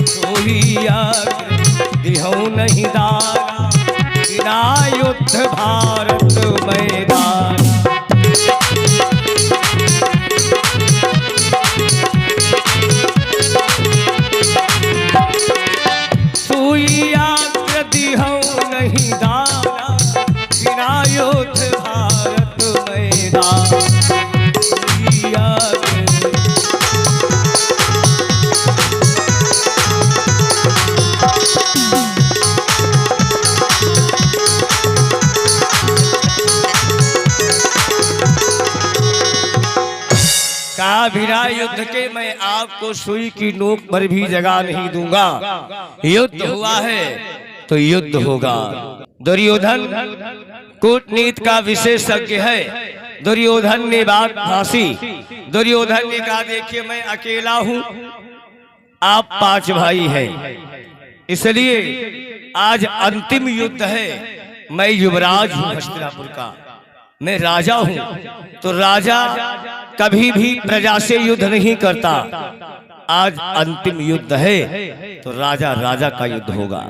सुई आग्रती हूं नहीं दाना, बिना युद्ध भारत मैदान। नहीं दाना, बिना युद्ध भारत मैदान। कहा बिना युद्ध के मैं आपको सुई की नोक पर भी जगह नहीं दूंगा। युद्ध हुआ है तो युद्ध होगा। दुर्योधन कूटनीति का विशेषज्ञ है। दुर्योधन ने बात फांसी। दुर्योधन ने कहा देखिए मैं अकेला हूं, आप 5 भाई हैं, इसलिए आज अंतिम युद्ध है। मैं युवराज हूं हस्तिनापुर का, मैं राजा हूं, तो राजा कभी भी प्रजा से युद्ध नहीं करता। आज अंतिम युद्ध है तो राजा राजा का युद्ध होगा।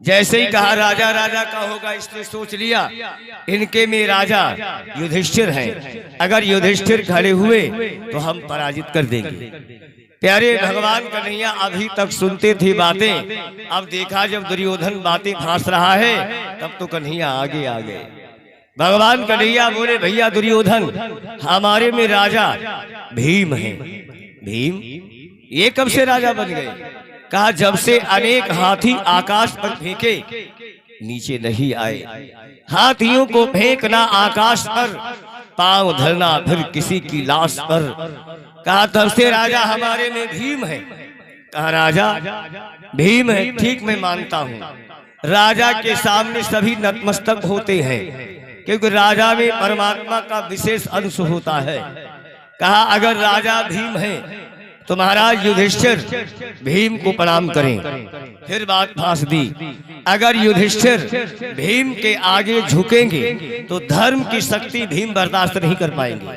जैसे ही कहा राजा राजा का होगा, इसने सोच लिया इनके में राजा युधिष्ठिर हैं, अगर युधिष्ठिर खड़े हुए तो हम पराजित कर देंगे। प्यारे भगवान कन्हैया अभी तक सुनते थे बातें, अब देखा जब दुर्योधन बातें फांस रहा है तब तो कन्हैया आगे आ गए। भगवान कन्हैया बोले भैया दुर्योधन हमारे में राजा भीम है। भीम ये कब से राजा बन गए? कहा जब से अनेक हाथी आकाश पर फेंके नीचे नहीं आए। हाथियों को फेंकना आकाश पर, पांव धरना फिर किसी की लाश पर। कहा तब से राजा हमारे में भीम है। कहा राजा भीम है, ठीक मैं मानता हूँ। राजा के सामने सभी नतमस्तक होते हैं क्योंकि राजा में परमात्मा का विशेष अंश होता है। कहा अगर राजा भीम है तो महाराज युधिष्ठिर भीम को प्रणाम करें। फिर बात फांस दी, अगर युधिष्ठिर भीम के आगे झुकेंगे तो धर्म की शक्ति भीम बर्दाश्त नहीं कर पाएंगे,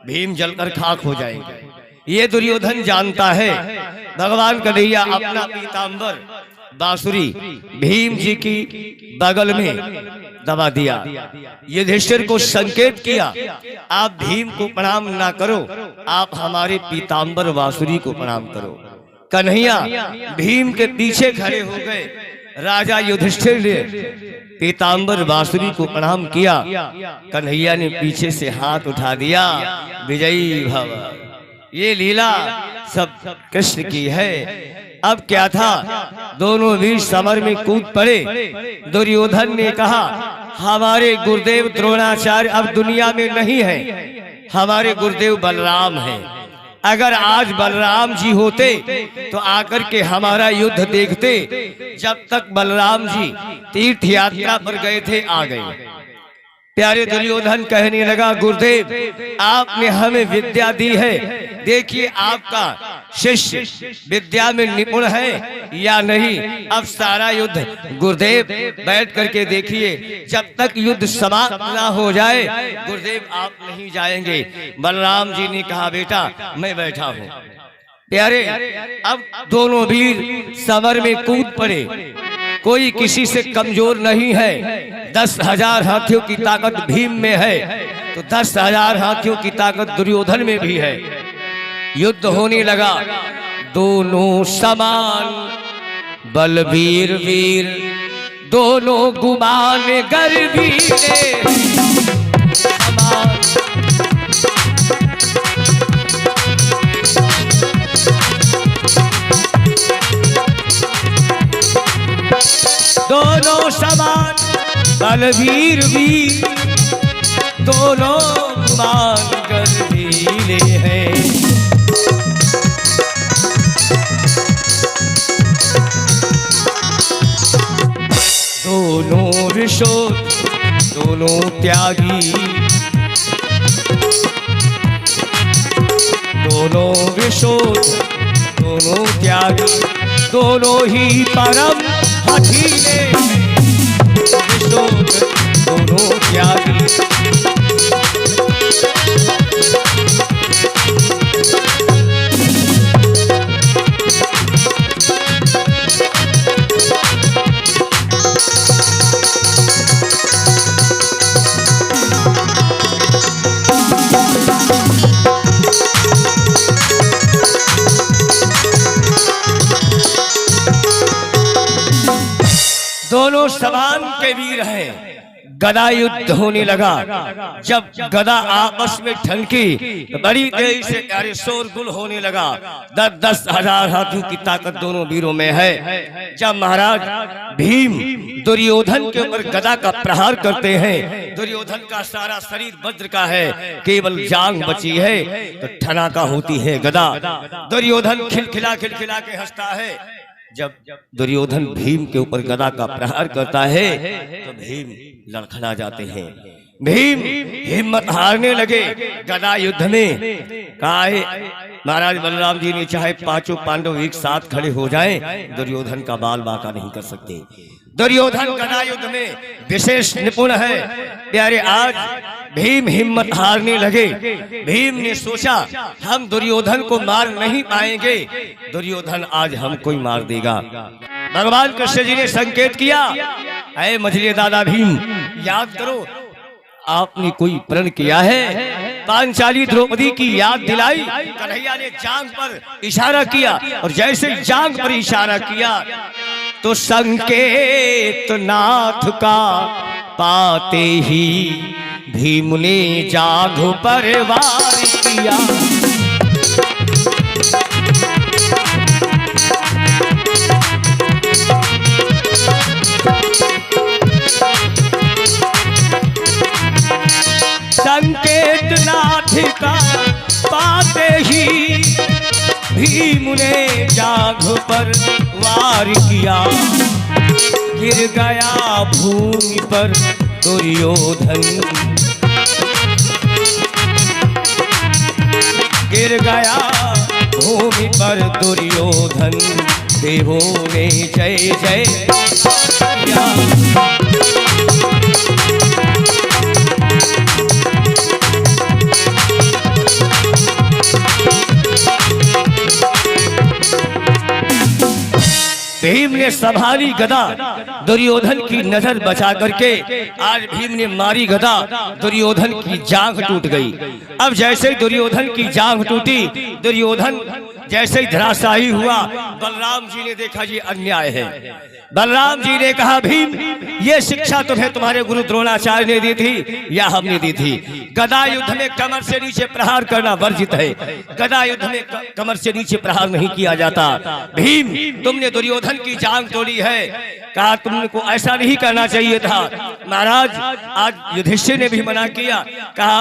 भीम जलकर खाक हो जाएंगे। ये दुर्योधन जानता है। भगवान कन्हैया अपना पीतांबर बांसुरी भीम जी की बगल में दबा दिया। युधिष्ठिर को संकेत किया आप भीम को प्रणाम ना करो, आप हमारे पीतांबर बांसुरी को प्रणाम करो। कन्हैया भीम के पीछे खड़े हो गए। राजा युधिष्ठिर ने पीतांबर बांसुरी को प्रणाम किया। कन्हैया ने पीछे से हाथ उठा दिया, विजयी भव। ये लीला सब कृष्ण की है। अब क्या था, दोनों वीर समर में कूद पड़े। दुर्योधन ने कहा हमारे गुरुदेव द्रोणाचार्य अब दुनिया में नहीं है, हमारे गुरुदेव बलराम हैं। अगर आज बलराम जी होते तो आकर के हमारा युद्ध देखते। जब तक बलराम जी तीर्थ यात्रा पर गए थे आ गए। प्यारे दुर्योधन कहने लगा गुरुदेव आपने हमें विद्या दी है, देखिए आपका शिष्य विद्या में निपुण है या नहीं। अब सारा युद्ध गुरुदेव बैठ करके देखिए, जब तक युद्ध समाप्त ना हो जाए गुरुदेव आप नहीं जाएंगे। बलराम जी ने कहा बेटा मैं बैठा हूँ। प्यारे अब दोनों वीर समर में कूद पड़े। कोई किसी से कमजोर नहीं है। 10,000 हाथियों की ताकत भीम में है तो 10,000 हाथियों की ताकत दुर्योधन में भी है। युद्ध होने लगा, दोनों समान बलवीर वीर, दोनों गुमान गर्वीरे समान। दोनों समान बलवीर वीर, दोनों गुमान गर्वीरे हैं। दोनों ऋषोद दोनों त्यागी, दोनों ऋषोद दोनों त्यागी, दोनों ही परम हठीले। ऋषोद दोनों त्यागी, दोनों समान के के वीर हैं। गदा युद्ध होने लगा। जब गदा आपस में ठनकी तो बड़ी तेजी से प्यारे शोरगुल होने लगा। 10-10 हजार हाथियों की ताकत दोनों वीरों में है। जब महाराज भीम दुर्योधन के ऊपर गदा का प्रहार करते हैं, दुर्योधन का सारा शरीर वज्र का है, केवल जांग बची है, तो ठनाका होती है गदा। दुर्योधन खिलखिला के हंसता है। जब दुर्योधन भीम के ऊपर गदा का प्रहार करता है तो भीम लड़खड़ा जाते हैं। भीम हिम्मत हारने लगे। गदा युद्ध में कहा है महाराज बलराम जी ने चाहे पांचों पांडव एक साथ खड़े हो जाएं, दुर्योधन का बाल बांका नहीं कर सकते। दुर्योधन गदा युद्ध में विशेष निपुण है। प्यारे आज भीम हिम्मत हारने लगे। भीम ने सोचा हम दुर्योधन को मार नहीं पाएंगे, दुर्योधन आज हमको ही मार देगा। भगवान कृष्ण जी ने संकेत किया, ऐ मझले दादा भीम, याद करो आपने कोई प्रण किया है। पांचाली द्रौपदी की याद दिलाई। कन्हैया ने जांग पर इशारा किया और जैसे जांग पर इशारा किया तो संकेत नाथ का पाते ही भीम ने जांघ पर वार किया। संकेत नाथ का पाते ही भीम ने जांघ पर वार किया। गिर गया भूमि पर दुर्योधन, गिर गया भूमि पर दुर्योधन। देवों ने जय जय किया। भीम ने संभाली गदा, दुर्योधन की नजर बचा करके आज भीम ने मारी गदा, दुर्योधन की जांघ टूट गई। अब जैसे दुर्योधन की जांघ टूटी, दुर्योधन जैसे ही धराशायी हुआ, बलराम जी ने देखा ये अन्याय है। बलराम जी ने कहा भीम, ये शिक्षा तुम्हें तुम्हारे गुरु द्रोणाचार्य ने दी थी या हमने दी थी? गदा युद्ध में कमर से नीचे प्रहार करना वर्जित है। गदा युद्ध में कमर से नीचे प्रहार नहीं किया जाता। भीम, तुमने दुर्योधन की जांग तोड़ी है। कहा तुमको ऐसा नहीं करना चाहिए था। महाराज आज युधिष्ठिर ने भी मना किया। कहा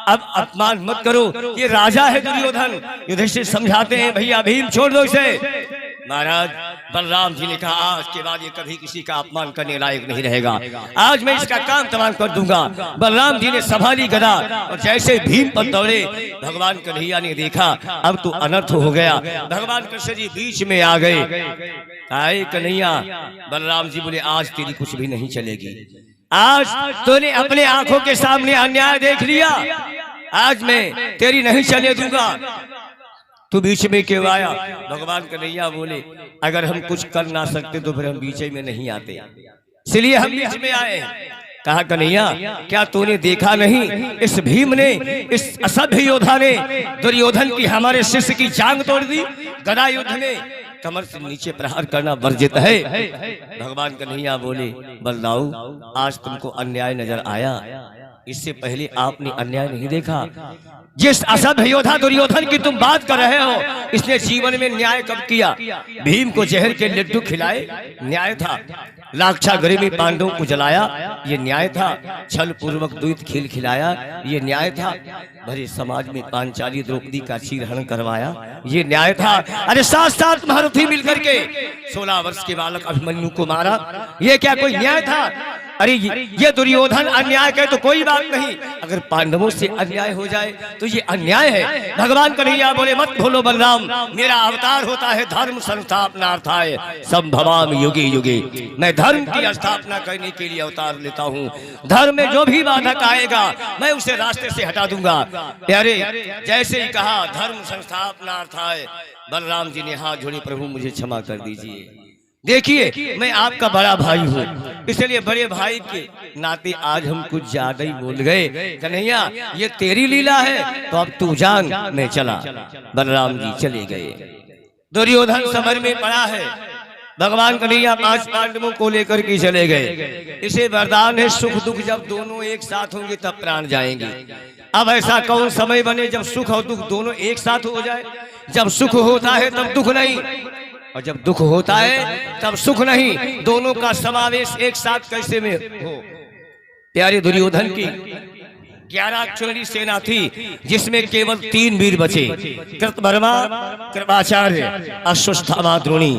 अब अपमान मत करो, ये राजा है दुर्योधन। युधिष्ठिर समझाते हैं भैया भीम छोड़ दो इसे। महाराज बलराम जी ने कहा आज के बाद ये कभी किसी का अपमान करने लायक नहीं रहेगा, आज मैं इसका काम तमाम कर दूंगा। बलराम जी ने संभाली गदा और जैसे भीम पर दौड़े, भगवान कन्हैया ने देखा अब तो अनर्थ हो गया। भगवान कृष्ण जी बीच में आ गए। आए कन्हैया, बलराम जी बोले आज तेरी कुछ भी नहीं चलेगी। आज तूने अपने आंखों के सामने अन्याय देख लिया, आज मैं तेरी नहीं चले दूंगा। तू बीच में क्यों आया? भगवान कन्हैया बोले अगर हम कुछ कर ना सकते तो फिर हम बीच में नहीं आते, इसलिए हम बीच में आए। कहा कन्हैया क्या तूने देखा नहीं, इस भीम ने, इस असभ्य योद्धा ने दुर्योधन की हमारे शिष्य की जांग तोड़ दी। गदा युद्ध में कमर से नीचे प्रहार करना वर्जित है। भगवान कन्हैया बोले बलदाऊ आज तुमको अन्याय नजर आया, इससे पहले आपने अन्याय नहीं देखा। जिस असभ्य योद्धा दुर्योधन की तुम बात कर रहे हो, इसने जीवन में न्याय कब किया? भीम को जहर के लड्डू खिलाए, न्याय था। लाक्षागृह में पांडवों को जलाया, ये न्याय था। छल पूर्वक दूध खिल खिलाया, ये न्याय था। भरे समाज में पांचाली द्रौपदी का चीरहरण करवाया, ये न्याय था। अरे साथ साथ महारथी मिलकर के 16 वर्ष के बालक अभिमन्यु को मारा, ये क्या कोई न्याय था? अरे ये दुर्योधन अन्याय करे तो कोई बात नहीं, अगर पांडवों से अन्याय हो जाए तो ये अन्याय है। भगवान कन्हैया बोले मत भूलो बलराम, मेरा अवतार होता है धर्म संस्थापनार्थाय संभवामि युगे युगे। मैं धर्म की स्थापना करने के लिए अवतार लेता हूँ। धर्म में जो भी बाधक आएगा मैं उसे रास्ते से हटा दूंगा। प्यारे जैसे ही कहा धर्म संस्थापनार्थाय, बलराम जी ने हाथ जोड़े, प्रभु मुझे क्षमा कर दीजिए। देखिए मैं आपका बड़ा भाई हूँ, इसलिए बड़े भाई के नाते आज हम कुछ ज्यादा ही बोल गए। कन्हैया ये तेरी लीला है तो अब तू जान, मैं चला। बलराम जी चले गए। दुर्योधन समर में पड़ा है। भगवान कन्हैया 5 पांडवों को लेकर के चले गए। इसे वरदान है सुख दुख जब दोनों एक साथ होंगे तब प्राण जाएंगे। अब ऐसा कौन समय बने जब सुख और दुख दोनों एक साथ हो जाए। जब सुख होता है तब दुख नहीं, और जब दुख होता है तब सुख नहीं, दोनों का समावेश एक साथ कैसे में हो। प्यारे दुर्योधन की 11 अक्षौहिणी सेना थी, जिसमें केवल 3 वीर बचे, कृतवर्मा, कृपाचार्य, अश्वत्थामा, द्रोणी।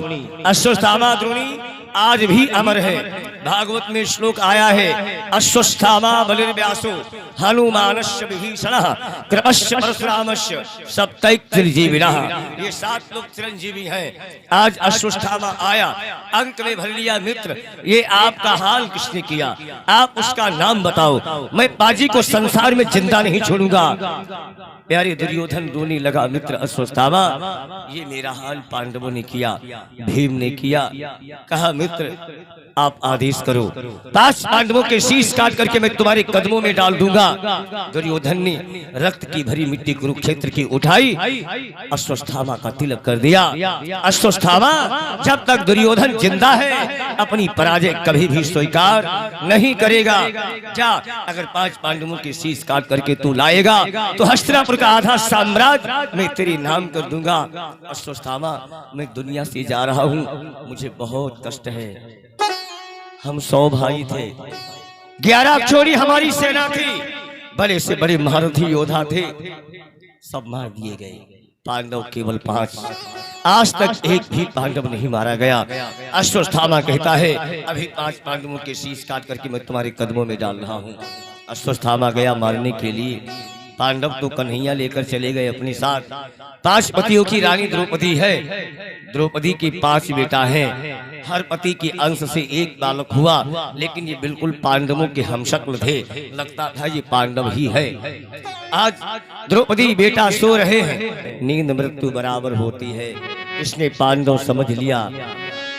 अश्वत्थामा द्रोणी आज भी अमर है। भागवत में श्लोक आया है, अश्वत्थामा बलिर्व्यासो हनुमानस्य विभीषणः कृपस्य परशुरामस्य सप्तैक चिरंजीविनः। ये 7 लोग चिरंजीवी हैं। आज अश्वत्थामा आया, अंक में भर लिया मित्र, ये आपका हाल किसने किया, आप उसका नाम बताओ, मैं पाजी को संसार में जिंदा नहीं छोड़ूंगा। प्यारे दुर्योधन रोने लगा, मित्र अश्वत्थामा, ये मेरा हाल पांडवों ने किया, भीम ने किया। कहा मित्र आप आदेश करो, 5 पांडवों के शीश काट करके मैं तुम्हारे कदमों में डाल दूंगा। दुर्योधन ने रक्त की भरी मिट्टी कुरुक्षेत्र की उठाई, अश्वत्थामा का तिलक कर दिया। अश्वत्थामा जब तक दुर्योधन जिंदा है अपनी पराजय कभी भी स्वीकार नहीं करेगा। क्या अगर 5 पांडवों के शीश काट करके तू लाएगा तो हस्तिनापुर का आधा साम्राज्य मैं तेरे नाम कर दूंगा। अश्वत्थामा मैं दुनिया से जा रहा हूँ, मुझे बहुत कष्ट है। हम 100 भाई थे, 11 अक्षौहिणी हमारी सेना थी, बड़े से बड़े महारथी योद्धा थे, सब मार दिए गए। पांडव केवल 5, आज तक एक भी पांडव नहीं मारा गया। अश्वत्थामा कहता है अभी 5 पांडवों के शीश काट करके मैं तुम्हारे कदमों में डाल रहा हूँ। अश्वत्थामा गया मारने के लिए, पांडव तो कन्हैया लेकर चले गए अपने साथ। 5 पतियों की रानी द्रौपदी है, द्रौपदी के 5 बेटा हैं, हर पति के अंश से एक बालक हुआ, लेकिन ये बिल्कुल पांडवों के हमशक्ल थे, लगता था ये पांडव ही है। आज द्रौपदी बेटा सो रहे हैं, नींद मृत्यु बराबर होती है, इसने पांडव समझ लिया।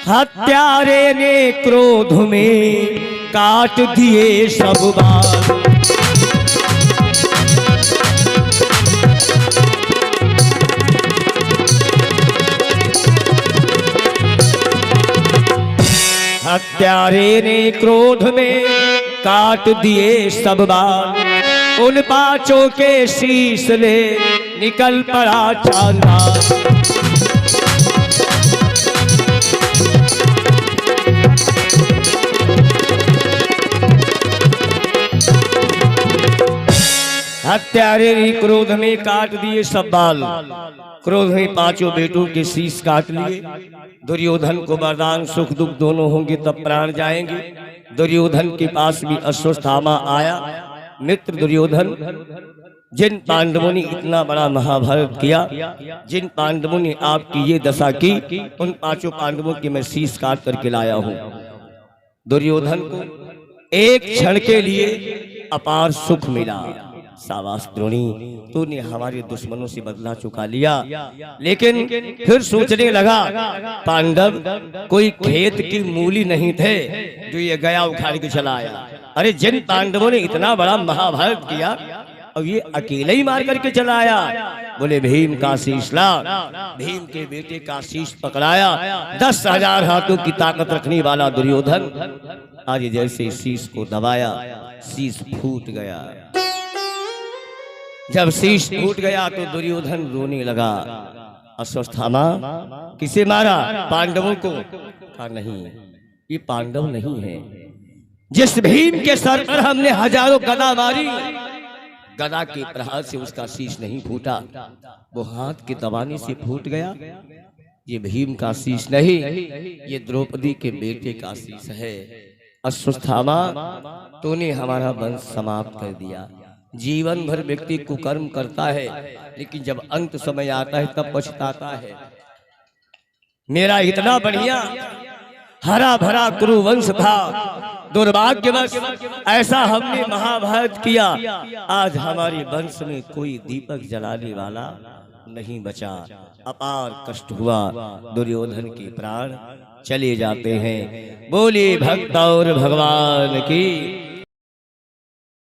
हत्यारे ने क्रोध में काट दिए सब बाल, हत्यारे ने क्रोध में काट दिए सब बाल, उन 5 के शीश ले निकल पड़ा चांदाल। हत्यारे ने क्रोध में काट दिए सब बाल, क्रोध में 5 बेटों के शीश काट लिए। दुर्योधन को वरदान सुख दुख दोनों होंगे तब प्राण जाएंगे। दुर्योधन के पास भी अश्वत्थामा आया, मित्र दुर्योधन, जिन पांडवों ने इतना बड़ा महाभारत किया, जिन पांडवों ने आपकी ये दशा की, उन 5 पांडवों के मैं शीश काट करके लाया हूँ। दुर्योधन को एक क्षण के लिए अपार सुख मिला। शाबाश द्रोणी, तूने हमारे दुश्मनों से बदला चुका लिया। लेकिन फिर सोचने लगा, पांडव कोई खेत की मूली नहीं थे जो ये गया उखाड़ के चला आया। अरे जिन पांडवों ने इतना बड़ा महाभारत किया और ये अकेले ही मार करके चला आया। बोले भीम का शीश ला, भीम के बेटे का शीश पकड़ाया। 10,000 हाथों की ताकत रखने वाला दुर्योधन आज जैसे शीश को दबाया, शीश फूट गया। जब शीश फूट गया तो दुर्योधन रोने लगा। अश्वत्थामा किसे मारा? पांडवों को। कहा नहीं, ये पांडव नहीं है। जिस भीम के सर पर हमने हजारों गदा मारी, गदा के प्रहार से उसका शीश नहीं फूटा, वो हाथ के दबाने से फूट गया। ये भीम का शीश नहीं, ये द्रौपदी के बेटे का शीश है। अश्वत्थामा, तूने हमारा वंश समाप्त कर दिया। जीवन भर व्यक्ति कुकर्म करता है, लेकिन जब अंत समय आता है तब पछताता है। मेरा इतना बढ़िया हरा भरा कुरुवंश था, दुर्भाग्यवश ऐसा हमने महाभारत किया। आज हमारे वंश में कोई दीपक जलाने वाला नहीं बचा। अपार कष्ट हुआ। दुर्योधन के प्राण चले जाते हैं। बोले भक्त और भगवान की।